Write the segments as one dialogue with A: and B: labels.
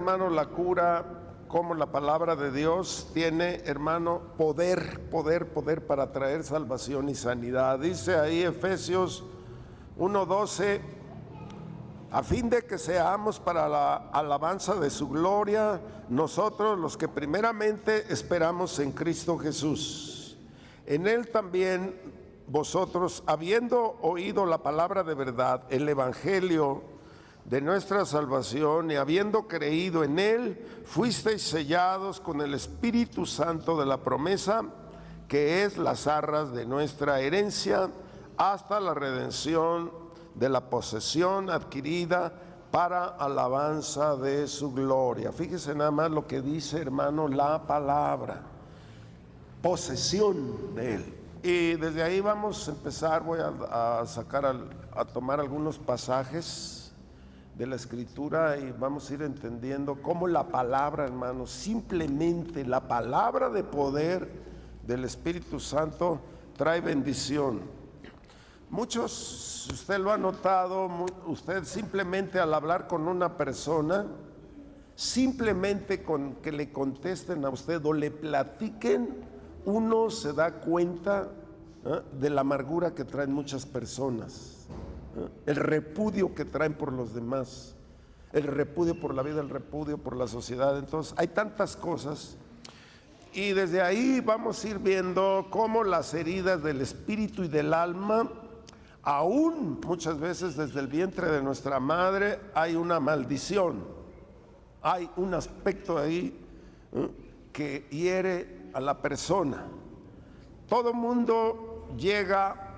A: Hermano, la cura, como la palabra de Dios tiene, hermano, poder para traer salvación y sanidad. Dice ahí Efesios 1:12, a fin de que seamos para la alabanza de su gloria, nosotros los que primeramente esperamos en Cristo Jesús. En él también vosotros, habiendo oído la palabra de verdad, el evangelio de nuestra salvación, y habiendo creído en él, fuisteis sellados con el Espíritu Santo de la promesa, que es las arras de nuestra herencia, hasta la redención de la posesión adquirida para alabanza de su gloria. Fíjese nada más lo que dice, hermano, la palabra, posesión de él. Y desde ahí vamos a empezar. Voy a tomar algunos pasajes de la Escritura y vamos a ir entendiendo cómo la palabra, hermano, simplemente la palabra de poder del Espíritu Santo trae bendición. Muchos, usted lo ha notado, usted simplemente al hablar con una persona, simplemente con que le contesten a usted o le platiquen, uno se da cuenta de la amargura que traen muchas personas. El repudio que traen por los demás, el repudio por la vida, el repudio por la sociedad. Entonces hay tantas cosas, y desde ahí vamos a ir viendo cómo las heridas del espíritu y del alma, aún muchas veces desde el vientre de nuestra madre, hay una maldición, hay un aspecto ahí que hiere a la persona. Todo mundo llega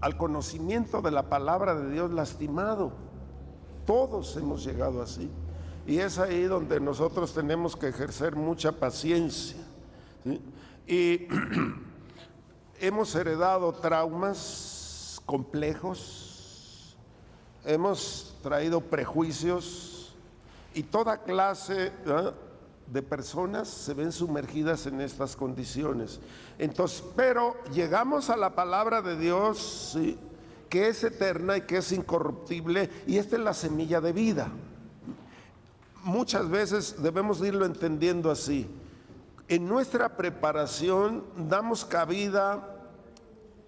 A: al conocimiento de la palabra de Dios lastimado. Todos hemos llegado así. Y es ahí donde nosotros tenemos que ejercer mucha paciencia, ¿sí? Y hemos heredado traumas complejos, hemos traído prejuicios, y toda clase de personas se ven sumergidas en estas condiciones. Entonces, pero llegamos a la palabra de Dios, ¿sí?, que es eterna y que es incorruptible, y esta es la semilla de vida. Muchas veces debemos irlo entendiendo así. En nuestra preparación damos cabida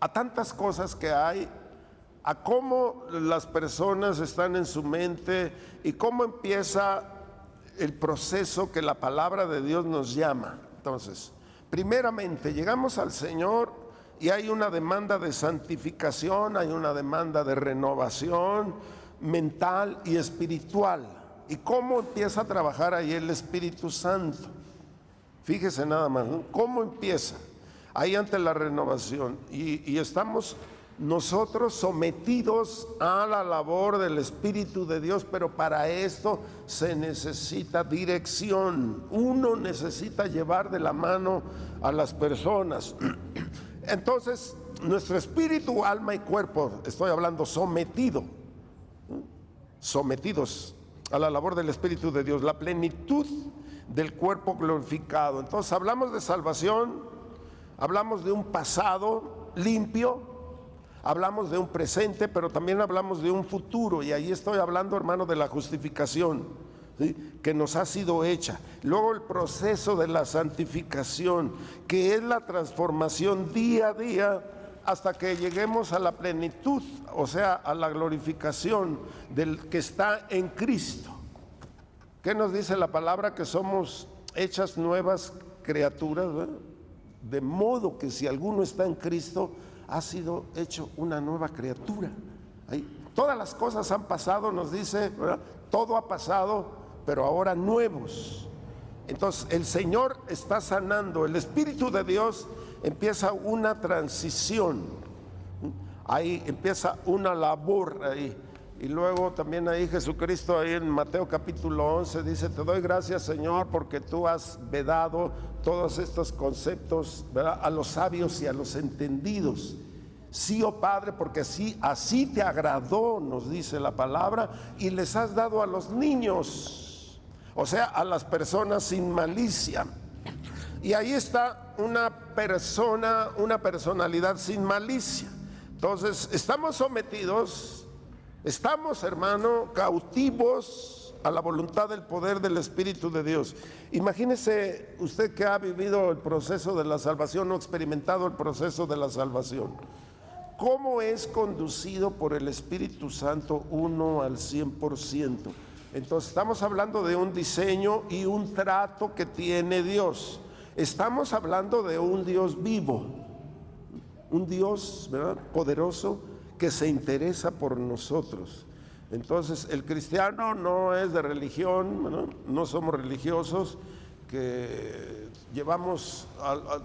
A: a tantas cosas que hay, a cómo las personas están en su mente y cómo empieza el proceso que la palabra de Dios nos llama. Entonces, primeramente llegamos al Señor y hay una demanda de santificación, hay una demanda de renovación mental y espiritual. ¿Y cómo empieza a trabajar ahí el Espíritu Santo? Fíjese nada más, ¿no? ¿Cómo empieza? Ahí ante la renovación, y estamos nosotros sometidos a la labor del Espíritu de Dios, pero para esto se necesita dirección. Uno necesita llevar de la mano a las personas. Entonces, nuestro espíritu, alma y cuerpo, estoy hablando sometidos a la labor del Espíritu de Dios, la plenitud del cuerpo glorificado. Entonces hablamos de salvación, hablamos de un pasado limpio, hablamos de un presente, pero también hablamos de un futuro, y ahí estoy hablando, hermano, de la justificación, ¿sí?, que nos ha sido hecha. Luego el proceso de la santificación, que es la transformación día a día hasta que lleguemos a la plenitud, o sea, a la glorificación del que está en Cristo. ¿Qué nos dice la palabra? Que somos hechas nuevas criaturas, ¿verdad? De modo que si alguno está en Cristo, ha sido hecho una nueva criatura. Ahí, todas las cosas han pasado, nos dice, ¿verdad? Todo ha pasado, pero ahora nuevos. Entonces el Señor está sanando, el Espíritu de Dios empieza una transición, ahí empieza una labor ahí. Y luego también ahí Jesucristo, ahí en Mateo capítulo 11, dice: te doy gracias, Señor, porque tú has vedado todos estos conceptos, ¿verdad?, a los sabios y a los entendidos. Sí, oh Padre, porque así te agradó, nos dice la palabra, y les has dado a los niños, o sea, a las personas sin malicia. Y ahí está una personalidad sin malicia. Entonces, estamos sometidos, estamos, hermano, cautivos a la voluntad del poder del Espíritu de Dios. Imagínese usted que ha vivido el proceso de la salvación o experimentado el proceso de la salvación. ¿Cómo es conducido por el Espíritu Santo uno al 100%? Entonces estamos hablando de un diseño y un trato que tiene Dios. Estamos hablando de un Dios vivo, un Dios, ¿verdad?, poderoso, que se interesa por nosotros. Entonces el cristiano no es de religión, ¿no? No somos religiosos que llevamos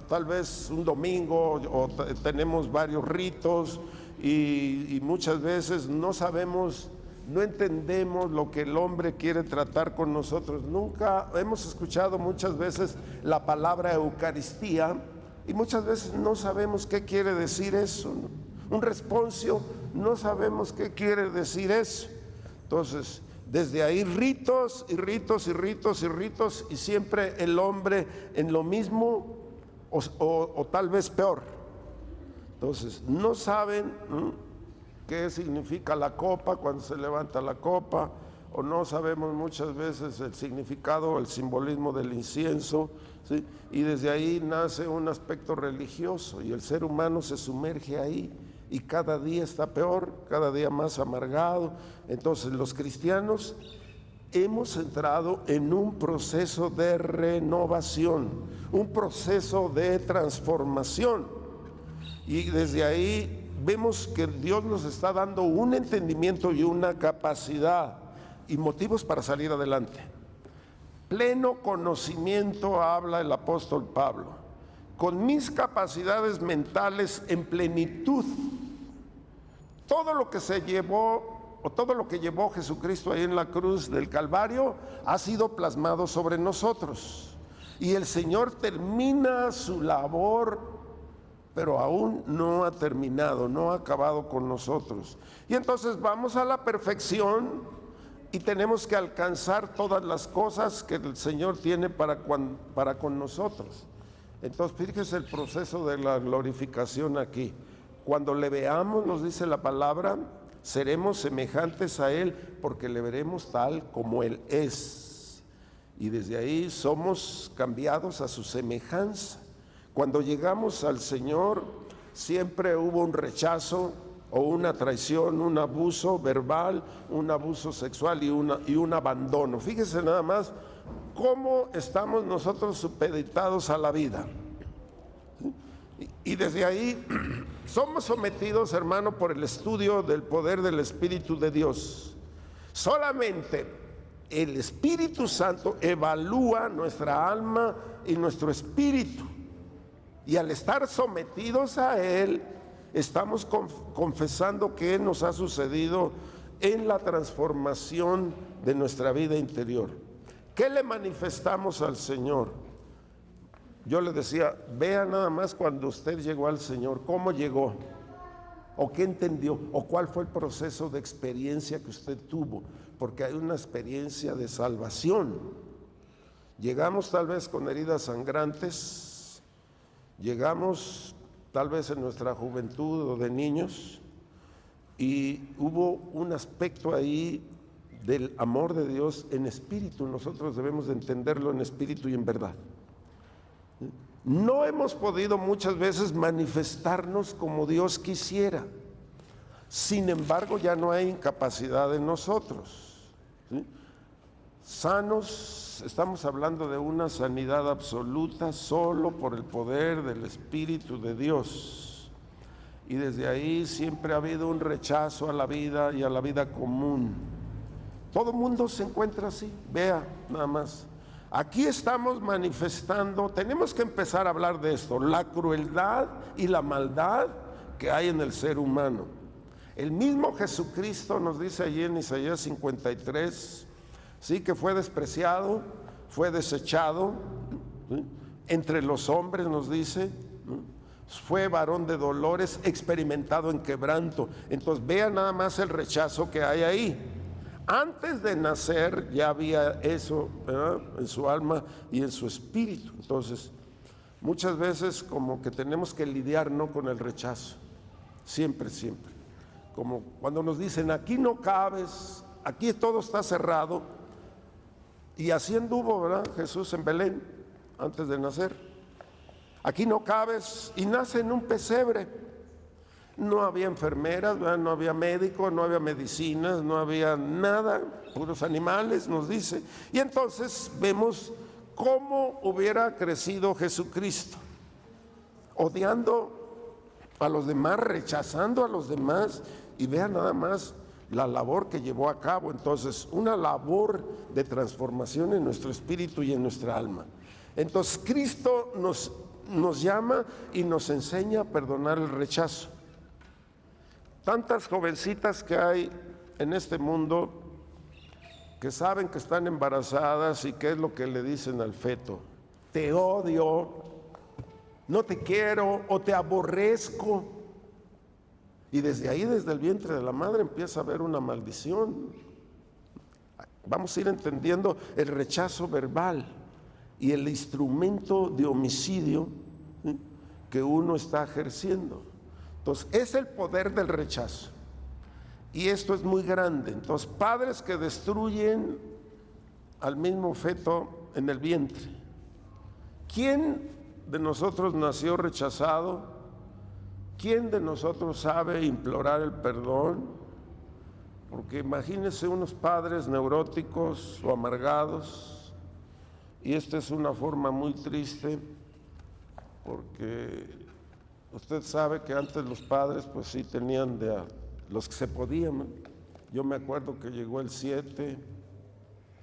A: tal vez un domingo o tenemos varios ritos y muchas veces no sabemos, no entendemos lo que el hombre quiere tratar con nosotros. Nunca hemos escuchado muchas veces la palabra Eucaristía y muchas veces no sabemos qué quiere decir eso, ¿no? Un responsio, no sabemos qué quiere decir eso. Entonces, desde ahí ritos y ritos y ritos y ritos, y siempre el hombre en lo mismo o tal vez peor. Entonces, no saben, ¿no?, qué significa la copa cuando se levanta la copa, o no sabemos muchas veces el significado, el simbolismo del incienso, ¿sí? Y desde ahí nace un aspecto religioso y el ser humano se sumerge ahí y cada día está peor, cada día más amargado. Entonces los cristianos hemos entrado en un proceso de renovación, un proceso de transformación, y desde ahí vemos que Dios nos está dando un entendimiento y una capacidad y motivos para salir adelante. Pleno conocimiento, habla el apóstol Pablo, con mis capacidades mentales en plenitud. Todo lo que se llevó, o todo lo que llevó Jesucristo ahí en la cruz del Calvario, ha sido plasmado sobre nosotros. Y el Señor termina su labor, pero aún no ha terminado, no ha acabado con nosotros. Y entonces vamos a la perfección y tenemos que alcanzar todas las cosas que el Señor tiene para con nosotros. Entonces, fíjese el proceso de la glorificación aquí. Cuando le veamos, nos dice la palabra, seremos semejantes a Él porque le veremos tal como Él es. Y desde ahí somos cambiados a su semejanza. Cuando llegamos al Señor, siempre hubo un rechazo o una traición, un abuso verbal, un abuso sexual y un abandono. Fíjese nada más cómo estamos nosotros supeditados a la vida. Y desde ahí somos sometidos, hermano, por el estudio del poder del Espíritu de Dios. Solamente el Espíritu Santo evalúa nuestra alma y nuestro espíritu. Y al estar sometidos a Él, estamos confesando qué nos ha sucedido en la transformación de nuestra vida interior. ¿Qué le manifestamos al Señor? Yo le decía, vea nada más cuando usted llegó al Señor, cómo llegó, o qué entendió, o cuál fue el proceso de experiencia que usted tuvo, porque hay una experiencia de salvación. Llegamos tal vez con heridas sangrantes, llegamos tal vez en nuestra juventud o de niños, y hubo un aspecto ahí del amor de Dios en espíritu. Nosotros debemos de entenderlo en espíritu y en verdad. No hemos podido muchas veces manifestarnos como Dios quisiera. Sin embargo, ya no hay incapacidad en nosotros, ¿sí? Sanos, estamos hablando de una sanidad absoluta solo por el poder del Espíritu de Dios. Y desde ahí siempre ha habido un rechazo a la vida y a la vida común. Todo mundo se encuentra así, vea nada más. Aquí estamos manifestando, tenemos que empezar a hablar de esto, la crueldad y la maldad que hay en el ser humano. El mismo Jesucristo nos dice allí en Isaías 53, sí, que fue despreciado, fue desechado, ¿sí?, entre los hombres, nos dice, ¿no?, fue varón de dolores, experimentado en quebranto. Entonces vean nada más el rechazo que hay ahí. Antes de nacer ya había eso, ¿verdad?, en su alma y en su espíritu. Entonces, muchas veces como que tenemos que lidiar no con el rechazo, siempre, como cuando nos dicen, aquí no cabes, aquí todo está cerrado, Y así anduvo, ¿verdad? Jesús en Belén, antes de nacer. Aquí no cabes, y nace en un pesebre. No había enfermeras, ¿verdad? No había médicos, no había medicinas, no había nada, puros animales, nos dice. Y entonces vemos cómo hubiera crecido Jesucristo, odiando a los demás, rechazando a los demás, y vean nada más la labor que llevó a cabo. Entonces, una labor de transformación en nuestro espíritu y en nuestra alma. Entonces, Cristo nos llama y nos enseña a perdonar el rechazo. Tantas jovencitas que hay en este mundo que saben que están embarazadas y qué es lo que le dicen al feto: te odio, no te quiero o te aborrezco. Y desde ahí, desde el vientre de la madre, empieza a haber una maldición. Vamos a ir entendiendo el rechazo verbal y el instrumento de homicidio, ¿sí?, que uno está ejerciendo. Entonces, es el poder del rechazo. Y esto es muy grande. Entonces, padres que destruyen al mismo feto en el vientre. ¿Quién de nosotros nació rechazado? ¿Quién de nosotros sabe implorar el perdón? Porque imagínense unos padres neuróticos o amargados, y esta es una forma muy triste, porque usted sabe que antes los padres pues sí tenían de los que se podían. Yo me acuerdo que llegó el 7,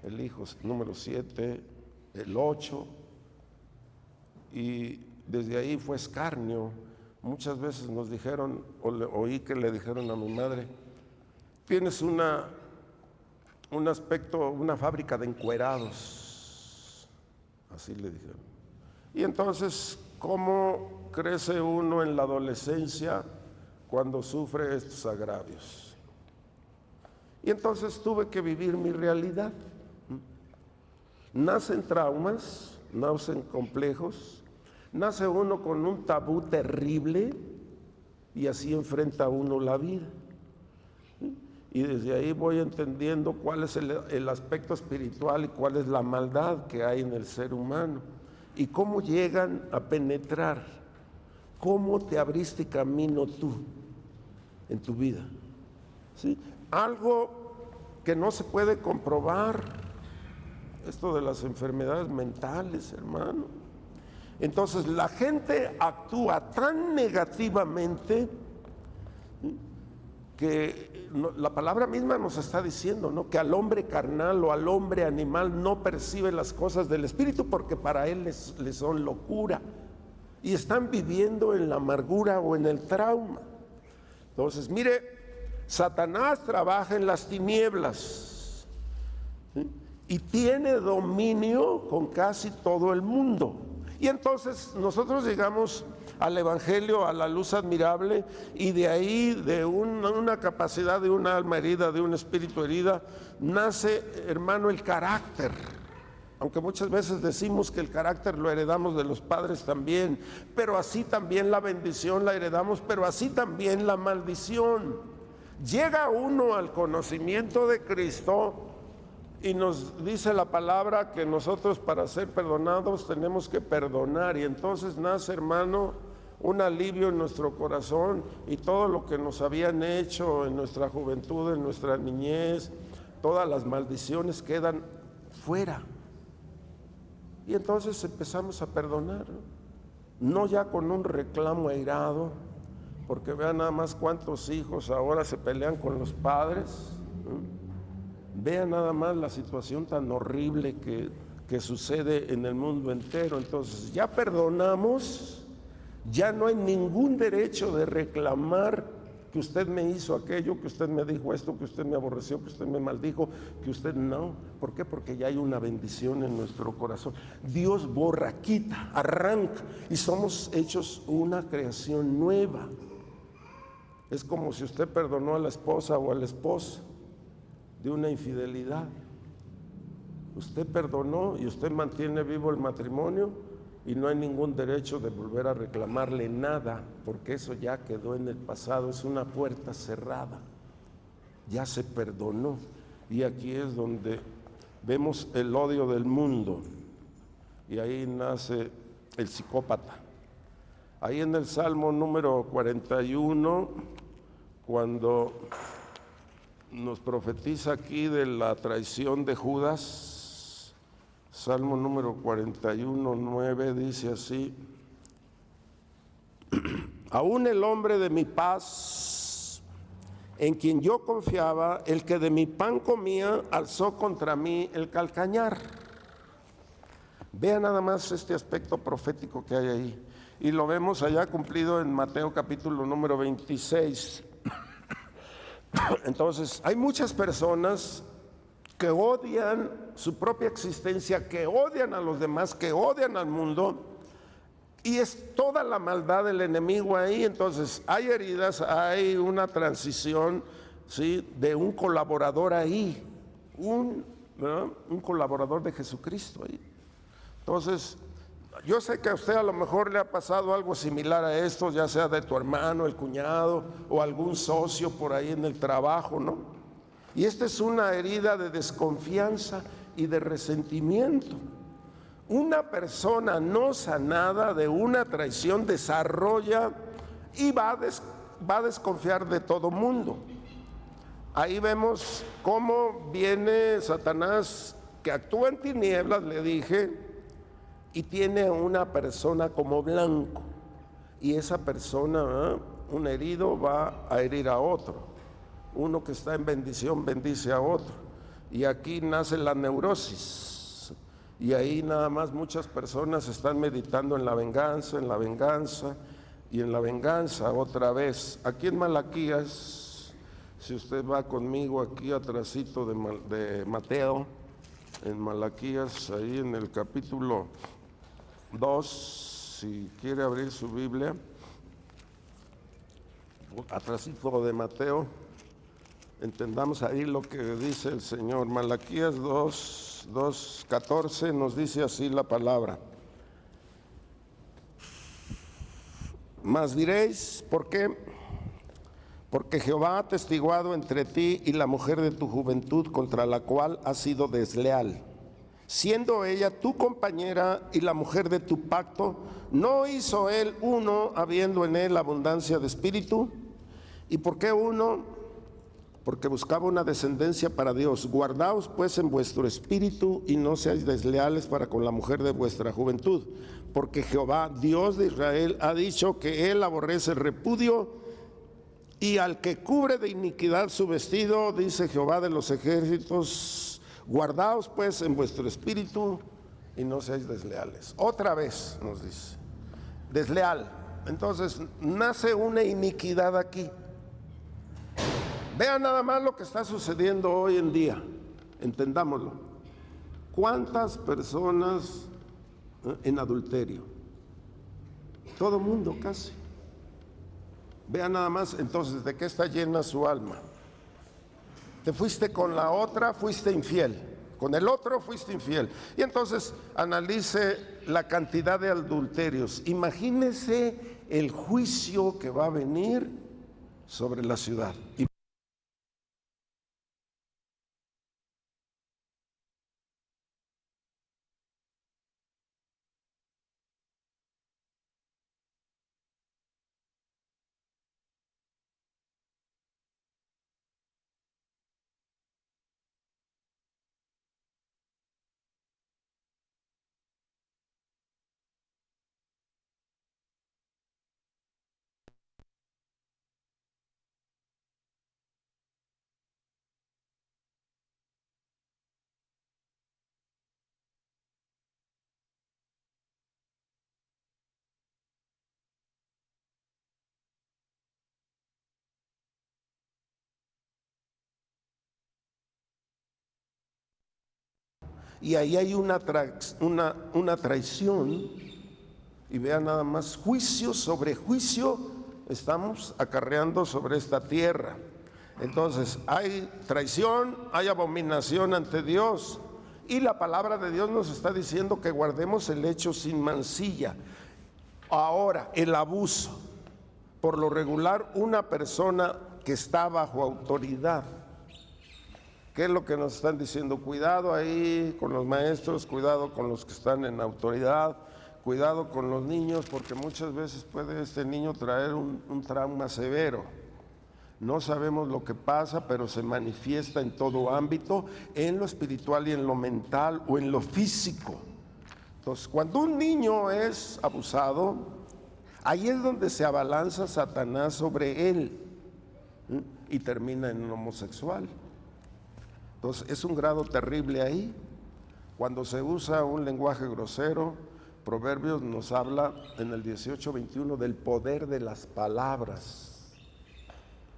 A: el hijo número 7, el 8, y desde ahí fue escarnio. Muchas veces nos dijeron, oí que le dijeron a mi madre: tienes un aspecto, una fábrica de encuerados. Así le dijeron. Y entonces, ¿cómo crece uno en la adolescencia cuando sufre estos agravios? Y entonces tuve que vivir mi realidad. Nacen traumas, nacen complejos, nace uno con un tabú terrible y así enfrenta uno la vida. Y desde ahí voy entendiendo cuál es el aspecto espiritual y cuál es la maldad que hay en el ser humano y cómo llegan a penetrar, cómo te abriste camino tú en tu vida, ¿sí? Algo que no se puede comprobar, esto de las enfermedades mentales, hermano. Entonces la gente actúa tan negativamente, ¿sí?, que la palabra misma nos está diciendo, ¿no?, que al hombre carnal o al hombre animal no percibe las cosas del espíritu porque para él les son locura y están viviendo en la amargura o en el trauma. Entonces, mire, Satanás trabaja en las tinieblas, ¿sí?, y tiene dominio con casi todo el mundo. Y entonces nosotros llegamos al Evangelio, a la luz admirable, y de ahí, de una capacidad de un alma herida, de un espíritu herida, nace, hermano, el carácter. Aunque muchas veces decimos que el carácter lo heredamos de los padres también, pero así también la bendición la heredamos, pero así también la maldición. Llega uno al conocimiento de Cristo y nos dice la palabra que nosotros, para ser perdonados, tenemos que perdonar. Y entonces nace, hermano, un alivio en nuestro corazón, y todo lo que nos habían hecho en nuestra juventud, en nuestra niñez, todas las maldiciones quedan fuera. Y entonces empezamos a perdonar, no ya con un reclamo airado, porque vean nada más cuántos hijos ahora se pelean con los padres, ¿no? Vean nada más la situación tan horrible que sucede en el mundo entero. Entonces, ya perdonamos, ya no hay ningún derecho de reclamar que usted me hizo aquello, que usted me dijo esto, que usted me aborreció, que usted me maldijo, que usted no. ¿Por qué? Porque ya hay una bendición en nuestro corazón. Dios borra, quita, arranca, y somos hechos una creación nueva. Es como si usted perdonó a la esposa o al esposo de una infidelidad. Usted perdonó y usted mantiene vivo el matrimonio y no hay ningún derecho de volver a reclamarle nada, porque eso ya quedó en el pasado, es una puerta cerrada, ya se perdonó. Y aquí es donde vemos el odio del mundo y ahí nace el psicópata. Ahí en el Salmo número 41, cuando nos profetiza aquí de la traición de Judas, Salmo número 41, 9, dice así: aún el hombre de mi paz, en quien yo confiaba, el que de mi pan comía, alzó contra mí el calcañar. Vean nada más este aspecto profético que hay ahí. Y lo vemos allá cumplido en Mateo capítulo número 26. Entonces, hay muchas personas que odian su propia existencia, que odian a los demás, que odian al mundo, y es toda la maldad del enemigo ahí. Entonces, hay heridas, hay una transición, ¿sí?, de un colaborador ahí, un colaborador de Jesucristo ahí. Entonces, yo sé que a usted a lo mejor le ha pasado algo similar a esto, ya sea de tu hermano, el cuñado o algún socio por ahí en el trabajo, ¿no? Y esta es una herida de desconfianza y de resentimiento. Una persona no sanada de una traición desarrolla y va a desconfiar de todo mundo. Ahí vemos cómo viene Satanás, que actúa en tinieblas, le dije, y tiene a una persona como blanco, y esa persona, un herido, va a herir a otro. Uno que está en bendición bendice a otro, y aquí nace la neurosis, y ahí nada más muchas personas están meditando en la venganza y en la venganza otra vez. Aquí en Malaquías, si usted va conmigo aquí atrasito de Mateo, en Malaquías, ahí en el capítulo 2, si quiere abrir su Biblia, atrásito de Mateo, entendamos ahí lo que dice el Señor. Malaquías 2:14 nos dice así la palabra: mas diréis, ¿por qué? Porque Jehová ha testiguado entre ti y la mujer de tu juventud, contra la cual has sido desleal, siendo ella tu compañera y la mujer de tu pacto. ¿No hizo él uno, habiendo en él abundancia de espíritu? ¿Y por qué uno? Porque buscaba una descendencia para Dios. Guardaos pues en vuestro espíritu y no seáis desleales para con la mujer de vuestra juventud, porque Jehová, Dios de Israel, ha dicho que él aborrece el repudio y al que cubre de iniquidad su vestido, dice Jehová de los ejércitos. Guardaos pues en vuestro espíritu y no seáis desleales. Otra vez nos dice, desleal. Entonces nace una iniquidad aquí. Vean nada más lo que está sucediendo hoy en día, entendámoslo. ¿Cuántas personas en adulterio? Todo mundo casi. Vean nada más entonces de qué está llena su alma. Te fuiste con la otra, fuiste infiel. Con el otro fuiste infiel. Y entonces analice la cantidad de adulterios. Imagínese el juicio que va a venir sobre la ciudad. Y ahí hay una traición, y vean nada más, juicio sobre juicio estamos acarreando sobre esta tierra. Entonces hay traición, hay abominación ante Dios, y la palabra de Dios nos está diciendo que guardemos el hecho sin mancilla. Ahora, el abuso, por lo regular una persona que está bajo autoridad, ¿Qué es lo que nos están diciendo? Cuidado ahí con los maestros, cuidado con los que están en autoridad, cuidado con los niños, porque muchas veces puede este niño traer un trauma severo. No sabemos lo que pasa, pero se manifiesta en todo ámbito, en lo espiritual y en lo mental o en lo físico. Entonces, cuando un niño es abusado, ahí es donde se abalanza Satanás sobre él y termina en un homosexual. Entonces, es un grado terrible ahí. Cuando se usa un lenguaje grosero, Proverbios nos habla en el 18:21 del poder de las palabras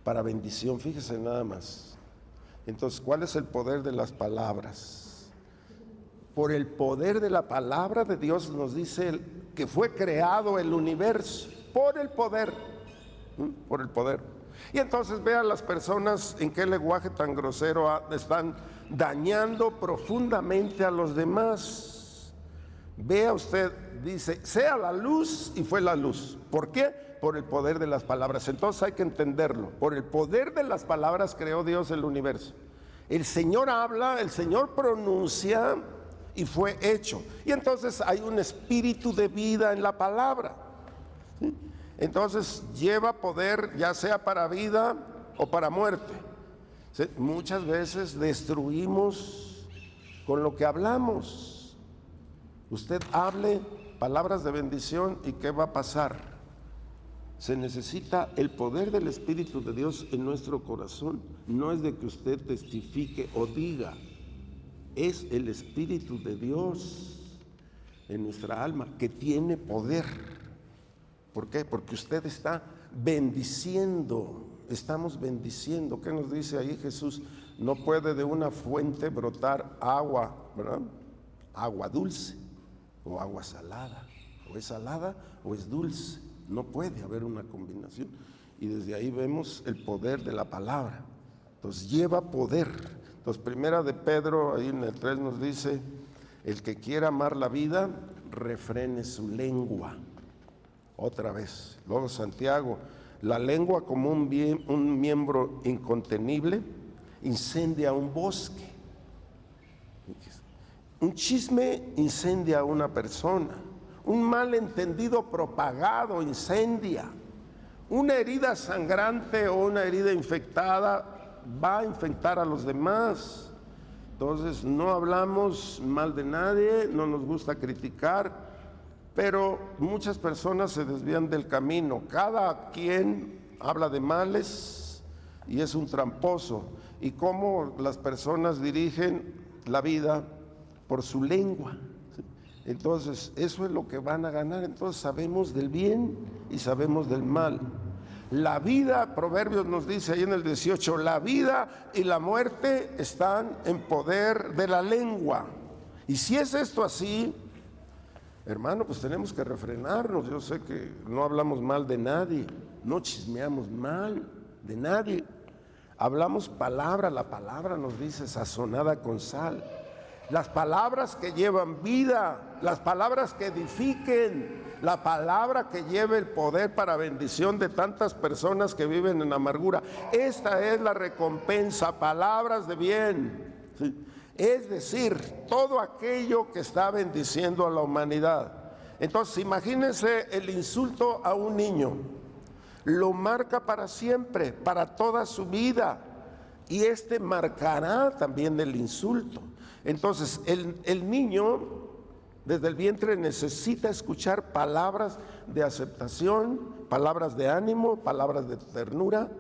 A: para bendición. Fíjese nada más. Entonces, ¿cuál es el poder de las palabras? Por el poder de la palabra de Dios nos dice que fue creado el universo, por el poder, por el poder. Y entonces vean las personas en qué lenguaje tan grosero están dañando profundamente a los demás. Vea usted, dice, sea la luz, y fue la luz. ¿Por qué? Por el poder de las palabras. Entonces hay que entenderlo. Por el poder de las palabras creó Dios el universo. El Señor habla, el Señor pronuncia y fue hecho. Y entonces hay un espíritu de vida en la palabra. ¿Sí? Entonces lleva poder, ya sea para vida o para muerte. ¿Sí? Muchas veces destruimos con lo que hablamos. Usted hable palabras de bendición y ¿qué va a pasar? Se necesita el poder del Espíritu de Dios en nuestro corazón. No es de que usted testifique o diga, es el Espíritu de Dios en nuestra alma que tiene poder. ¿Por qué? Porque usted está bendiciendo, estamos bendiciendo. ¿Qué nos dice ahí Jesús? No puede de una fuente brotar agua, ¿verdad? Agua dulce o agua salada. O es salada o es dulce. No puede haber una combinación. Y desde ahí vemos el poder de la palabra. Entonces lleva poder. Entonces primera de Pedro, ahí en el 3 nos dice, el que quiera amar la vida, refrene su lengua. Otra vez. Luego Santiago, la lengua como un miembro incontenible, incendia un bosque. Un chisme incendia a una persona. Un malentendido propagado incendia. Una herida sangrante o una herida infectada va a infectar a los demás. Entonces no hablamos mal de nadie, no nos gusta criticar, pero muchas personas se desvían del camino. Cada quien habla de males y es un tramposo. Y cómo las personas dirigen la vida por su lengua. Entonces, eso es lo que van a ganar. Entonces, sabemos del bien y sabemos del mal. La vida, Proverbios nos dice ahí en el 18, la vida y la muerte están en poder de la lengua. Y si es esto así, hermano, pues tenemos que refrenarnos. Yo sé que no hablamos mal de nadie, no chismeamos mal de nadie. Hablamos palabra, la palabra nos dice sazonada con sal. Las palabras que llevan vida, las palabras que edifiquen, la palabra que lleve el poder para bendición de tantas personas que viven en amargura. Esta es la recompensa, palabras de bien. ¿Sí? Es decir, todo aquello que está bendiciendo a la humanidad. Entonces, imagínense el insulto a un niño. Lo marca para siempre, para toda su vida. Y este marcará también el insulto. Entonces, el niño desde el vientre necesita escuchar palabras de aceptación, palabras de ánimo, palabras de ternura,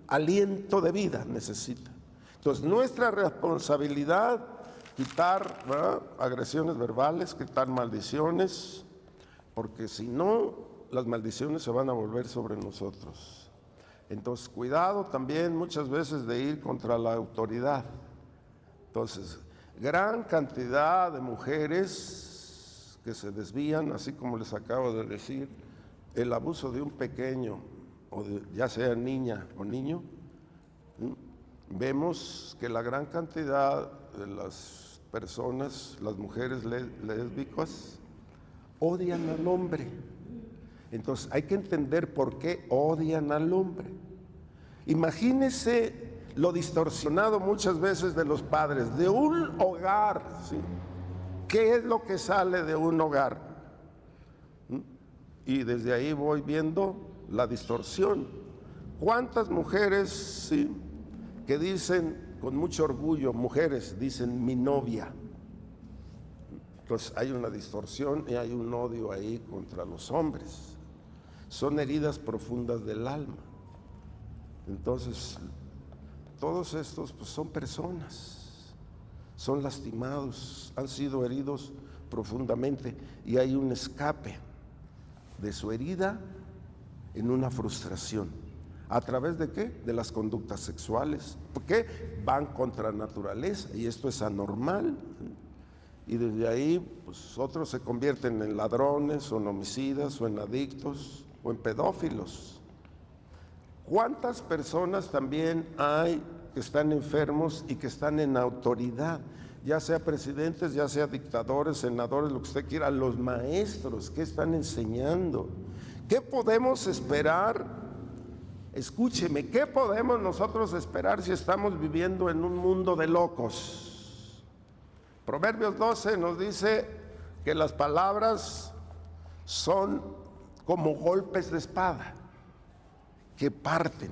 A: aliento de vida necesita. Entonces, nuestra responsabilidad, quitar, ¿verdad?, agresiones verbales, quitar maldiciones, porque si no, las maldiciones se van a volver sobre nosotros. Entonces, cuidado también muchas veces de ir contra la autoridad. Entonces, gran cantidad de mujeres que se desvían, así como les acabo de decir, el abuso de un pequeño, o ya sea niña o niño, vemos que la gran cantidad de las personas, las mujeres lésbicas, odian al hombre. Entonces hay que entender por qué odian al hombre. Imagínese lo distorsionado muchas veces de los padres, de un hogar, ¿sí? ¿Qué es lo que sale de un hogar? Y desde ahí voy viendo la distorsión. ¿Cuántas mujeres, sí, que dicen con mucho orgullo, mujeres, dicen mi novia? Entonces hay una distorsión y hay un odio ahí contra los hombres. Son heridas profundas del alma. Entonces, todos estos pues, son personas, son lastimados, han sido heridos profundamente y hay un escape de su herida en una frustración. ¿A través de qué? De las conductas sexuales, porque van contra naturaleza y esto es anormal. Y desde ahí, pues otros se convierten en ladrones, o en homicidas, o en adictos, o en pedófilos. ¿Cuántas personas también hay que están enfermos y que están en autoridad? Ya sea presidentes, ya sea dictadores, senadores, lo que usted quiera, los maestros, ¿qué están enseñando? ¿Qué podemos esperar? Escúcheme, ¿qué podemos nosotros esperar si estamos viviendo en un mundo de locos? Proverbios 12 nos dice que las palabras son como golpes de espada que parten.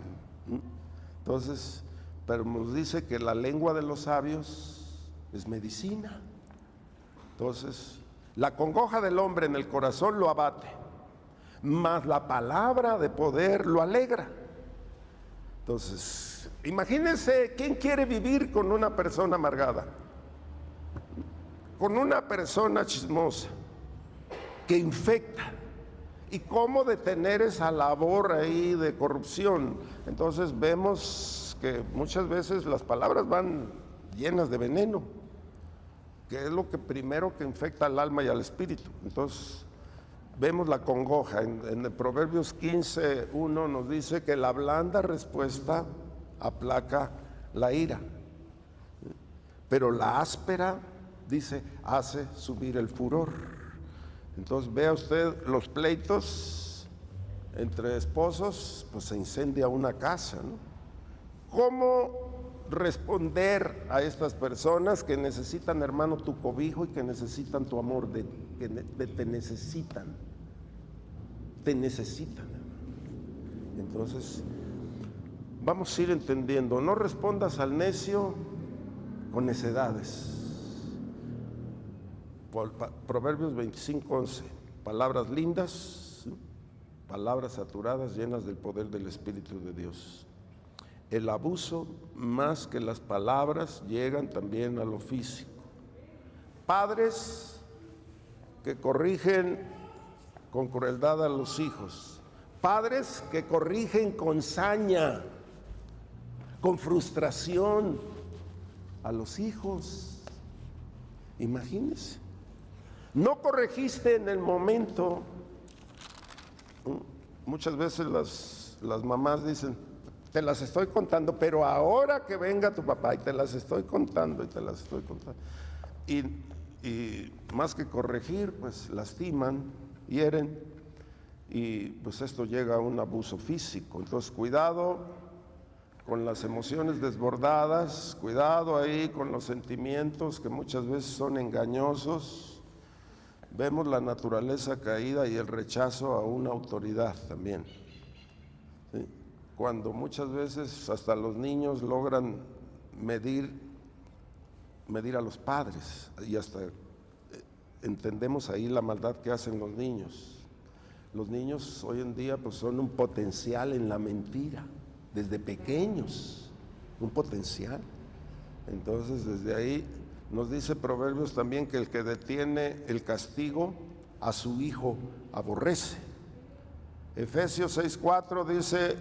A: Entonces, pero nos dice que la lengua de los sabios es medicina. Entonces, la congoja del hombre en el corazón lo abate, mas la palabra de poder lo alegra. Entonces, imagínense, ¿quién quiere vivir con una persona amargada? Con una persona chismosa que infecta. ¿Y cómo detener esa labor ahí de corrupción? Entonces vemos que muchas veces las palabras van llenas de veneno, que es lo que primero que infecta al alma y al espíritu. Entonces vemos la congoja. En el Proverbios 15:1 nos dice que la blanda respuesta aplaca la ira, pero la áspera, dice, hace subir el furor. Entonces vea usted los pleitos entre esposos, pues se incendia una casa, ¿no? ¿Cómo responder a estas personas que necesitan, hermano, tu cobijo y que necesitan tu amor, te necesitan? Te necesitan. Entonces, vamos a ir entendiendo, no respondas al necio con necedades. Proverbios 25:11, palabras lindas, palabras saturadas, llenas del poder del Espíritu de Dios. El abuso, más que las palabras, llegan también a lo físico. Padres que corrigen con crueldad a los hijos, padres que corrigen con saña, con frustración a los hijos. Imagínense. No corregiste en el momento. Muchas veces las mamás dicen, te las estoy contando, pero ahora que venga tu papá, y te las estoy contando, y te las estoy contando. Y más que corregir, pues lastiman, hieren, y pues esto llega a un abuso físico. Entonces, cuidado con las emociones desbordadas, cuidado ahí con los sentimientos que muchas veces son engañosos. Vemos la naturaleza caída y el rechazo a una autoridad también, ¿sí? Cuando muchas veces hasta los niños logran medir a los padres y hasta entendemos ahí la maldad que hacen los niños. Los niños hoy en día pues son un potencial en la mentira, desde pequeños, un potencial. Entonces desde ahí nos dice Proverbios también que el que detiene el castigo a su hijo aborrece. Efesios 6:4 dice,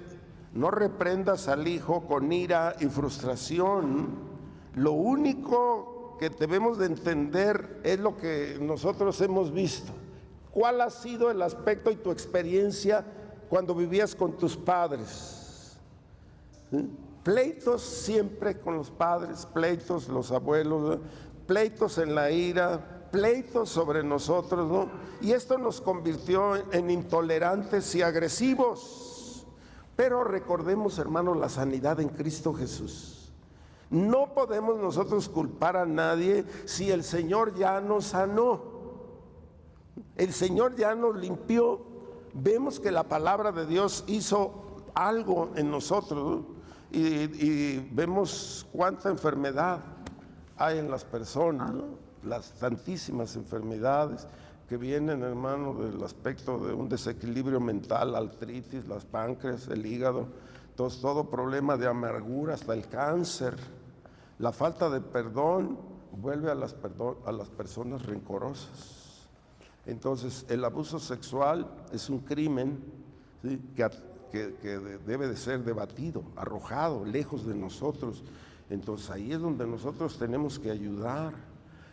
A: no reprendas al hijo con ira y frustración. Lo único que debemos de entender es lo que nosotros hemos visto. ¿Cuál ha sido el aspecto y tu experiencia cuando vivías con tus padres? ¿Sí? Pleitos siempre con los padres, pleitos los abuelos, pleitos en la ira, pleitos sobre nosotros, ¿no? Y esto nos convirtió en intolerantes y agresivos. Pero recordemos, hermanos, la sanidad en Cristo Jesús. No podemos nosotros culpar a nadie si el Señor ya nos sanó. El Señor ya nos limpió. Vemos que la palabra de Dios hizo algo en nosotros, ¿no? Y vemos cuánta enfermedad hay en las personas, ¿no? Las tantísimas enfermedades que vienen, hermano, del aspecto de un desequilibrio mental, artritis, las páncreas, el hígado, todo problema de amargura, hasta el cáncer. La falta de perdón vuelve a las personas rencorosas. Entonces, el abuso sexual es un crimen, ¿sí?, que debe de ser debatido, arrojado, lejos de nosotros. Entonces, ahí es donde nosotros tenemos que ayudar.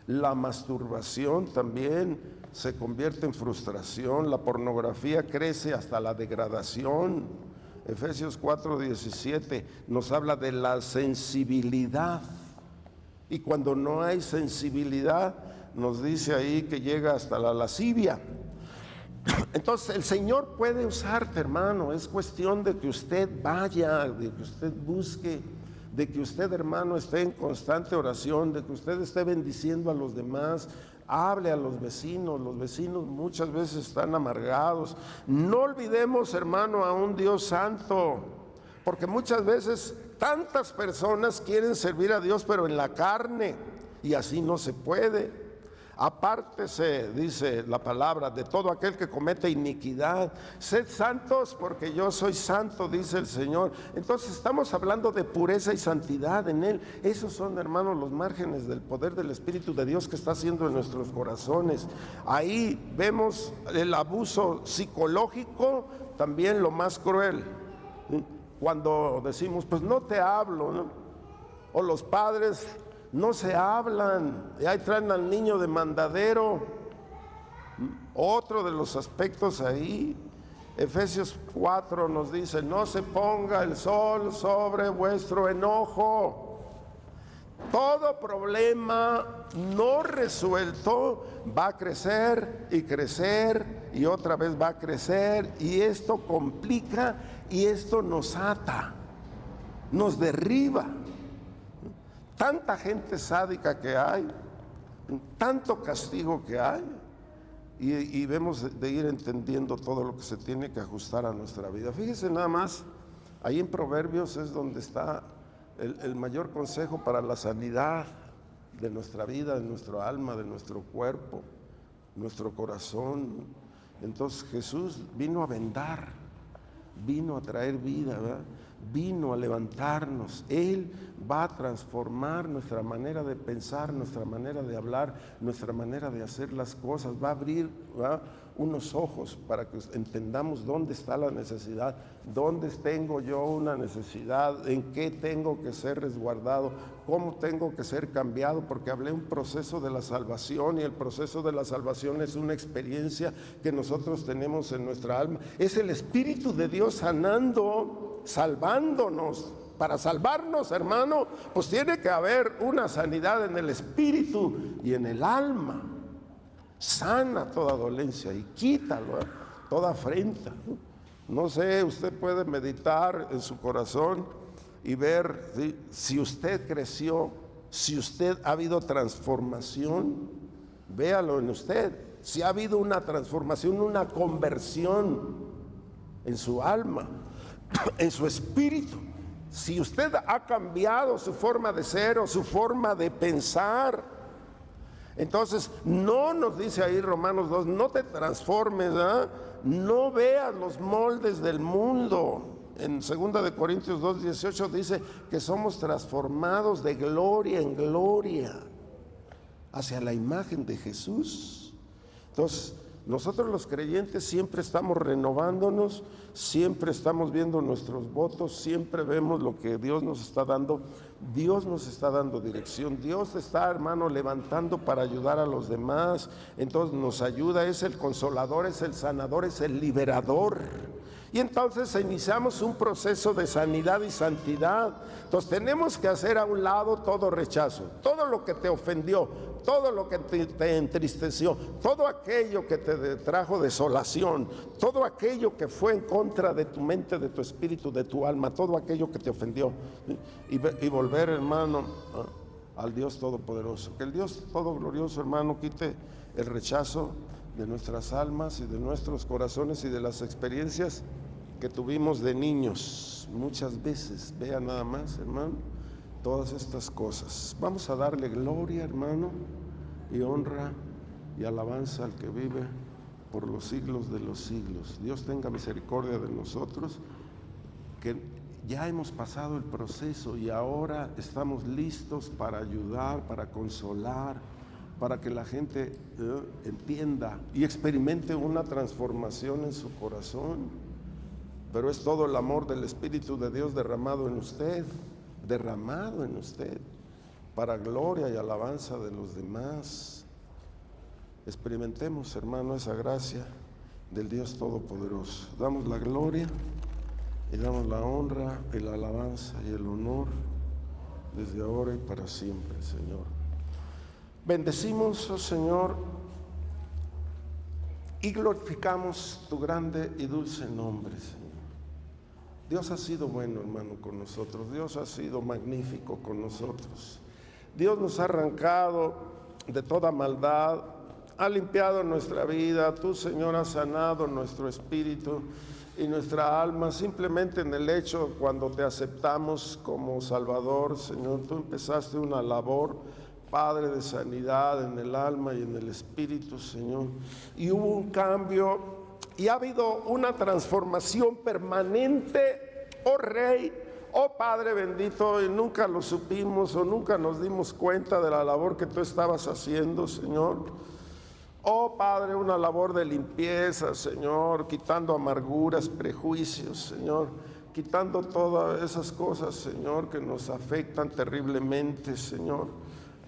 A: La masturbación también se convierte en frustración, la pornografía crece hasta la degradación. Efesios 4:17 nos habla de la sensibilidad, y cuando no hay sensibilidad, nos dice ahí que llega hasta la lascivia. Entonces el Señor puede usarte, hermano. Es cuestión de que usted vaya, de que usted busque, de que usted, hermano, esté en constante oración, de que usted esté bendiciendo a los demás. Hable a los vecinos muchas veces están amargados. No olvidemos, hermano, a un Dios santo, porque muchas veces tantas personas quieren servir a Dios pero en la carne, y así no se puede. Apártese, dice la palabra, de todo aquel que comete iniquidad. Sed santos porque yo soy santo, dice el Señor. Entonces estamos hablando de pureza y santidad en Él. Esos son, hermanos, los márgenes del poder del Espíritu de Dios que está haciendo en nuestros corazones. Ahí vemos el abuso psicológico, también lo más cruel. Cuando decimos, pues no te hablo, ¿no? O los padres no se hablan, y ahí traen al niño de mandadero. Otro de los aspectos ahí, Efesios 4 nos dice: no se ponga el sol sobre vuestro enojo. Todo problema no resuelto va a crecer y crecer y otra vez va a crecer, y esto complica y esto nos ata, nos derriba. Tanta gente sádica que hay, tanto castigo que hay, y debemos de ir entendiendo todo lo que se tiene que ajustar a nuestra vida. Fíjese nada más, ahí en Proverbios es donde está el mayor consejo para la sanidad de nuestra vida, de nuestro alma, de nuestro cuerpo, nuestro corazón. Entonces Jesús vino a vendar, vino a traer vida, ¿verdad? Vino a levantarnos. Él va a transformar nuestra manera de pensar, nuestra manera de hablar, nuestra manera de hacer las cosas. Va a abrir, ¿verdad?, unos ojos para que entendamos dónde está la necesidad, dónde tengo yo una necesidad, en qué tengo que ser resguardado, cómo tengo que ser cambiado, porque hablé un proceso de la salvación, y el proceso de la salvación es una experiencia que nosotros tenemos en nuestra alma. Es el Espíritu de Dios sanando, salvándonos. Para salvarnos, hermano, pues tiene que haber una sanidad en el espíritu y en el alma. Sana toda dolencia y quítalo, toda afrenta. No sé, usted puede meditar en su corazón y ver, ¿sí?, si usted creció, si usted ha habido transformación, véalo en usted. Si ha habido una transformación, una conversión en su alma, en su espíritu. Si usted ha cambiado su forma de ser o su forma de pensar, entonces no nos dice ahí Romanos 2, no te transformes, ¿eh? No veas los moldes del mundo. En 2 de Corintios 2:18 dice que somos transformados de gloria en gloria hacia la imagen de Jesús. Entonces, nosotros los creyentes siempre estamos renovándonos, siempre estamos viendo nuestros votos, siempre vemos lo que Dios nos está dando. Dios nos está dando dirección, Dios está, hermano, levantando para ayudar a los demás. Entonces nos ayuda, es el consolador, es el sanador, es el liberador. Y entonces iniciamos un proceso de sanidad y santidad. Entonces tenemos que hacer a un lado todo rechazo, todo lo que te ofendió, todo lo que te entristeció, todo aquello que te trajo desolación, todo aquello que fue en contra de tu mente, de tu espíritu, de tu alma, todo aquello que te ofendió. Y volver, hermano, al Dios Todopoderoso. Que el Dios Todoglorioso, hermano, quite el rechazo de nuestras almas y de nuestros corazones y de las experiencias que tuvimos de niños muchas veces. Vea nada más, hermano, todas estas cosas. Vamos a darle gloria, hermano, y honra y alabanza al que vive por los siglos de los siglos. Dios tenga misericordia de nosotros, que ya hemos pasado el proceso y ahora estamos listos para ayudar, para consolar, para que la gente entienda y experimente una transformación en su corazón. Pero es todo el amor del Espíritu de Dios derramado en usted, para gloria y alabanza de los demás. Experimentemos, hermano, esa gracia del Dios Todopoderoso. Damos la gloria y damos la honra y la alabanza y el honor desde ahora y para siempre, Señor. Bendecimos, oh Señor, y glorificamos tu grande y dulce nombre, Señor. Dios ha sido bueno, hermano, con nosotros. Dios ha sido magnífico con nosotros. Dios nos ha arrancado de toda maldad, ha limpiado nuestra vida. Tú, Señor, has sanado nuestro espíritu y nuestra alma. Simplemente en el hecho, cuando te aceptamos como Salvador, Señor, tú empezaste una labor, Padre, de sanidad en el alma y en el espíritu, Señor. Y hubo un cambio y ha habido una transformación permanente, oh Rey, oh Padre bendito, y nunca lo supimos o nunca nos dimos cuenta de la labor que tú estabas haciendo, Señor. Oh Padre, una labor de limpieza, Señor, quitando amarguras, prejuicios, Señor, quitando todas esas cosas, Señor, que nos afectan terriblemente, Señor.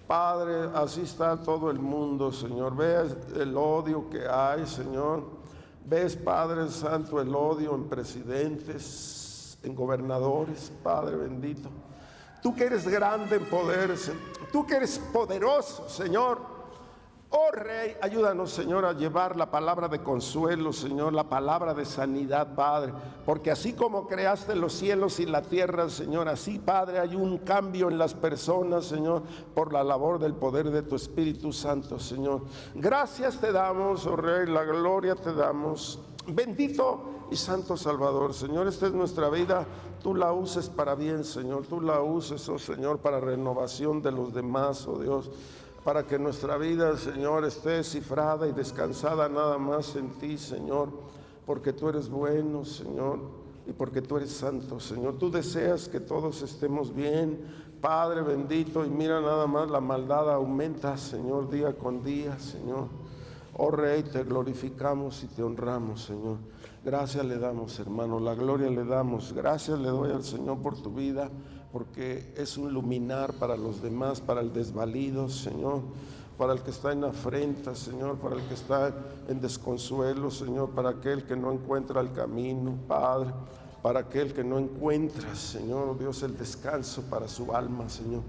A: Padre, así está todo el mundo, Señor. Ves el odio que hay, Señor. Ves, Padre Santo, el odio en presidentes, en gobernadores, Padre bendito. Tú que eres grande en poder, tú que eres poderoso, Señor. Oh Rey, ayúdanos, Señor, a llevar la palabra de consuelo, Señor, la palabra de sanidad, Padre, porque así como creaste los cielos y la tierra, Señor, así, Padre, hay un cambio en las personas, Señor, por la labor del poder de tu Espíritu Santo, Señor. Gracias te damos, oh Rey, la gloria te damos. Bendito y santo Salvador, Señor, esta es nuestra vida. Tú la uses para bien, Señor, tú la uses, oh Señor, para renovación de los demás, oh Dios, para que nuestra vida, Señor, esté cifrada y descansada nada más en ti, Señor, porque tú eres bueno, Señor, y porque tú eres santo, Señor. Tú deseas que todos estemos bien, Padre bendito, y mira nada más, la maldad aumenta, Señor, día con día, Señor. Oh Rey, te glorificamos y te honramos, Señor. Gracias le damos, hermano, la gloria le damos. Gracias le doy al Señor por tu vida, porque es un luminar para los demás, para el desvalido, Señor, para el que está en afrenta, Señor, para el que está en desconsuelo, Señor, para aquel que no encuentra el camino, Padre, para aquel que no encuentra, Señor, Dios, el descanso para su alma, Señor.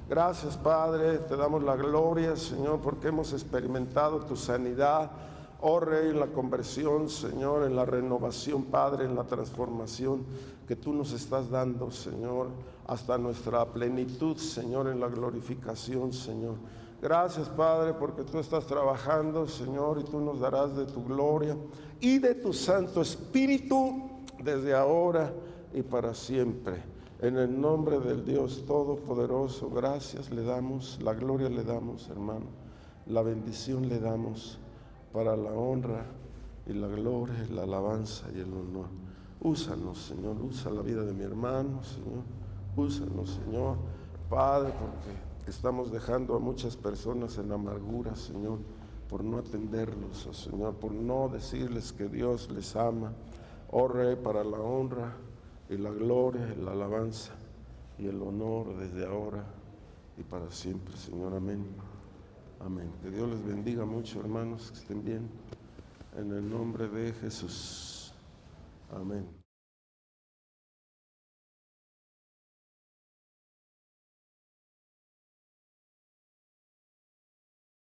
A: Gracias, Padre, te damos la gloria, Señor, porque hemos experimentado tu sanidad, oh Rey, en la conversión, Señor, en la renovación, Padre, en la transformación que tú nos estás dando, Señor, hasta nuestra plenitud, Señor, en la glorificación, Señor. Gracias, Padre, porque tú estás trabajando, Señor, y tú nos darás de tu gloria y de tu Santo Espíritu desde ahora y para siempre. En el nombre del Dios Todopoderoso, gracias le damos, la gloria le damos, hermano, la bendición le damos para la honra y la gloria, y la alabanza y el honor. Úsanos, Señor, usa la vida de mi hermano, Señor, úsanos, Señor, Padre, porque estamos dejando a muchas personas en amargura, Señor, por no atenderlos, oh Señor, por no decirles que Dios les ama. Oh Rey, para la honra y la gloria, y la alabanza y el honor desde ahora y para siempre, Señor. Amén. Amén. Que Dios les bendiga mucho, hermanos, que estén bien. En el nombre de Jesús. Amén.